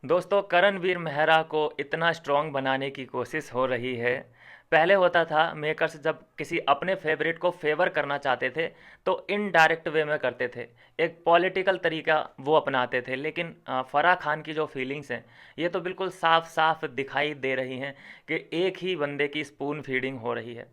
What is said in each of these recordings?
दोस्तों, करणवीर मेहरा को इतना स्ट्रॉन्ग बनाने की कोशिश हो रही है। पहले होता था मेकर्स जब किसी अपने फेवरेट को फेवर करना चाहते थे तो इनडायरेक्ट वे में करते थे, एक पॉलिटिकल तरीका वो अपनाते थे। लेकिन फराह खान की जो फीलिंग्स हैं ये तो बिल्कुल साफ साफ दिखाई दे रही हैं कि एक ही बंदे की स्पून फीडिंग हो रही है।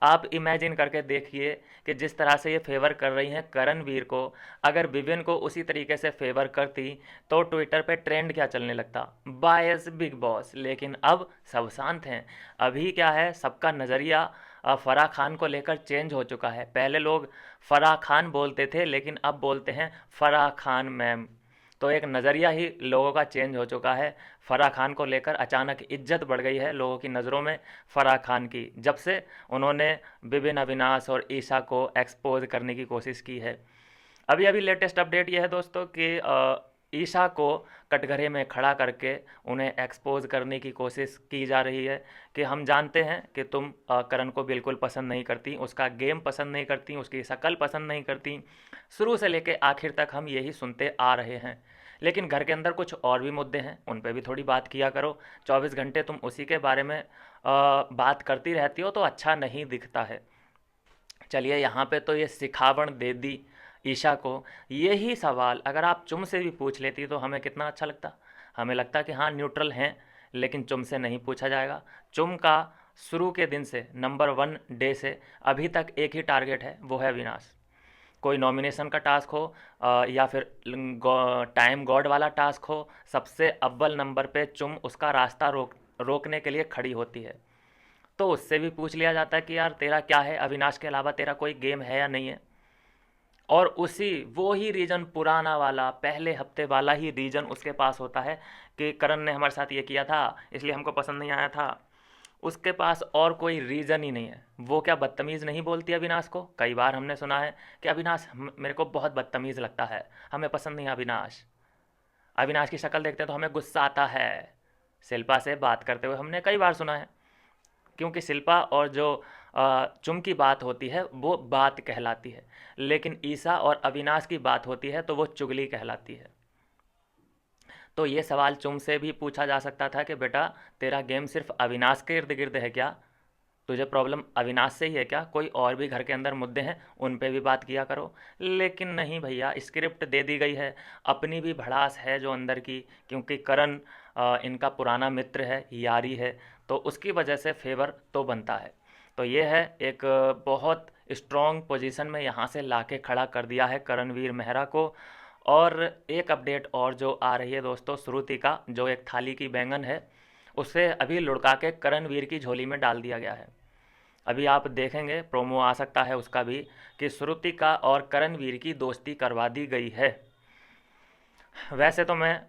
आप इमेजिन करके देखिए कि जिस तरह से ये फेवर कर रही हैं करणवीर को, अगर विविन को उसी तरीके से फेवर करती तो ट्विटर पे ट्रेंड क्या चलने लगता, बायस बिग बॉस। लेकिन अब सब शांत हैं। अभी क्या है, सबका नज़रिया फराह खान को लेकर चेंज हो चुका है। पहले लोग फराह खान बोलते थे लेकिन अब बोलते हैं फराह खान मैम। तो एक नज़रिया ही लोगों का चेंज हो चुका है। फराह खान को लेकर अचानक इज्जत बढ़ गई है लोगों की नज़रों में फराह खान की, जब से उन्होंने विभिन्न अविनाश और ईशा को एक्सपोज करने की कोशिश की है। अभी अभी लेटेस्ट अपडेट यह है दोस्तों कि ईशा को कटघरे में खड़ा करके उन्हें एक्सपोज करने की कोशिश की जा रही है कि हम जानते हैं कि तुम करण को बिल्कुल पसंद नहीं करती, उसका गेम पसंद नहीं करती, उसकी शक्ल पसंद नहीं करती। शुरू से लेके आखिर तक हम यही सुनते आ रहे हैं। लेकिन घर के अंदर कुछ और भी मुद्दे हैं, उन पे भी थोड़ी बात किया करो। 24 घंटे तुम उसी के बारे में बात करती रहती हो तो अच्छा नहीं दिखता है। चलिए, यहाँ पे तो ये सिखावण दे दी ईशा को। यही सवाल अगर आप चुम से भी पूछ लेती तो हमें कितना अच्छा लगता। हमें लगता कि हाँ न्यूट्रल हैं, लेकिन चुम से नहीं पूछा जाएगा। चुम का शुरू के दिन से नंबर 1 डे से अभी तक एक ही टारगेट है, वो है विनाश। कोई नॉमिनेशन का टास्क हो या फिर टाइम गॉड वाला टास्क हो, सबसे अव्वल नंबर पे चुम उसका रास्ता रोकने के लिए खड़ी होती है। तो उससे भी पूछ लिया जाता है कि यार तेरा क्या है, अविनाश के अलावा तेरा कोई गेम है या नहीं है। और उसी वो ही रीज़न, पुराना वाला पहले हफ्ते वाला ही रीज़न उसके पास होता है कि करण ने हमारे साथ ये किया था इसलिए हमको पसंद नहीं आया था। उसके पास और कोई रीज़न ही नहीं है। वो क्या बदतमीज़ नहीं बोलती अविनाश को? कई बार हमने सुना है कि अविनाश मेरे को बहुत बदतमीज़ लगता है, हमें पसंद नहीं है अविनाश। अविनाश की शक्ल देखते हैं तो हमें गुस्सा आता है। शिल्पा से बात करते हुए हमने कई बार सुना है, क्योंकि शिल्पा और जो चुम की बात होती है वो बात कहलाती है, लेकिन ईसा और अविनाश की बात होती है तो वो चुगली कहलाती है। तो ये सवाल चुम से भी पूछा जा सकता था कि बेटा तेरा गेम सिर्फ अविनाश के इर्द गिर्द है क्या? तुझे प्रॉब्लम अविनाश से ही है क्या? कोई और भी घर के अंदर मुद्दे हैं, उन पे भी बात किया करो। लेकिन नहीं भैया, स्क्रिप्ट दे दी गई है। अपनी भी भड़ास है जो अंदर की, क्योंकि करण इनका पुराना मित्र है, यारी है, तो उसकी वजह से फेवर तो बनता है। तो ये है एक बहुत स्ट्रॉन्ग पोजीशन में यहाँ से लाके खड़ा कर दिया है करणवीर मेहरा को। और एक अपडेट और जो आ रही है दोस्तों, श्रुति का जो एक थाली की बैंगन है उसे अभी लुढ़का के करणवीर की झोली में डाल दिया गया है। अभी आप देखेंगे प्रोमो आ सकता है उसका भी, कि श्रुतिका और करणवीर की दोस्ती करवा दी गई है। वैसे तो मैं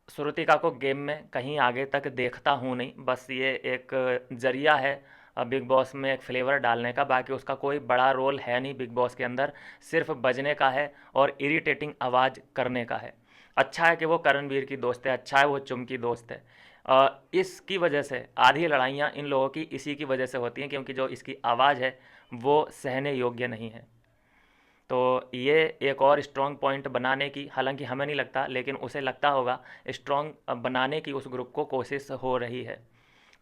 श्रुतिका को गेम में कहीं आगे तक देखता हूँ नहीं, बस ये एक जरिया है बिग बॉस में एक फ्लेवर डालने का। बाकी उसका कोई बड़ा रोल है नहीं बिग बॉस के अंदर, सिर्फ बजने का है और इरिटेटिंग आवाज़ करने का है। अच्छा है कि वो करणवीर की दोस्त है, अच्छा है वो चुम की दोस्त है। इसकी वजह से आधी लड़ाइयाँ इन लोगों की इसी की वजह से होती हैं, क्योंकि जो इसकी आवाज़ है वो सहने योग्य नहीं है। तो ये एक और स्ट्रॉन्ग पॉइंट बनाने की, हालांकि हमें नहीं लगता लेकिन उसे लगता होगा, स्ट्रॉन्ग बनाने की उस ग्रुप को कोशिश हो रही है।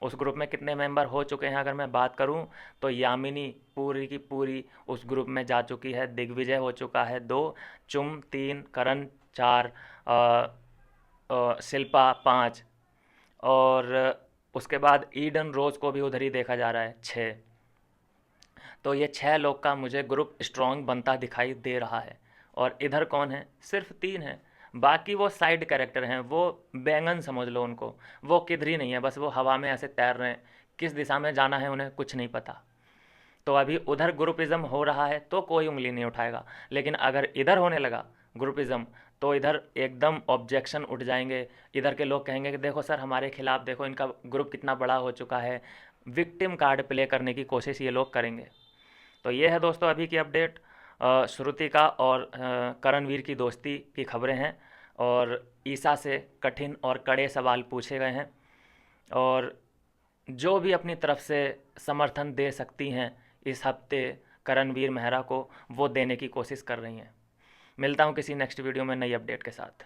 उस ग्रुप में कितने मेंबर हो चुके हैं अगर मैं बात करूं तो यामिनी पूरी की पूरी उस ग्रुप में जा चुकी है, दिग्विजय हो चुका है 2, चुम 3, करण 4, शिल्पा 5, और उसके बाद ईडन रोज़ को भी उधर ही देखा जा रहा है 6। तो ये 6 लोग का मुझे ग्रुप स्ट्रॉन्ग बनता दिखाई दे रहा है। और इधर कौन है? सिर्फ 3 हैं। बाकी वो साइड कैरेक्टर हैं, वो बैंगन समझ लो उनको। वो किधर ही नहीं है, बस वो हवा में ऐसे तैर रहे हैं, किस दिशा में जाना है उन्हें कुछ नहीं पता। तो अभी उधर ग्रुपिज़्म हो रहा है तो कोई उंगली नहीं उठाएगा, लेकिन अगर इधर होने लगा ग्रुपिज़्म तो इधर एकदम ऑब्जेक्शन उठ जाएंगे। इधर के लोग कहेंगे कि देखो सर हमारे खिलाफ, देखो इनका ग्रुप कितना बड़ा हो चुका है। विक्टिम कार्ड प्ले करने की कोशिश ये लोग करेंगे। तो ये है दोस्तों अभी की अपडेट। श्रुतिका और करणवीर की दोस्ती की खबरें हैं, और ईसा से कठिन और कड़े सवाल पूछे गए हैं, और जो भी अपनी तरफ से समर्थन दे सकती हैं इस हफ्ते करणवीर मेहरा को, वो देने की कोशिश कर रही हैं। मिलता हूँ किसी नेक्स्ट वीडियो में नई अपडेट के साथ।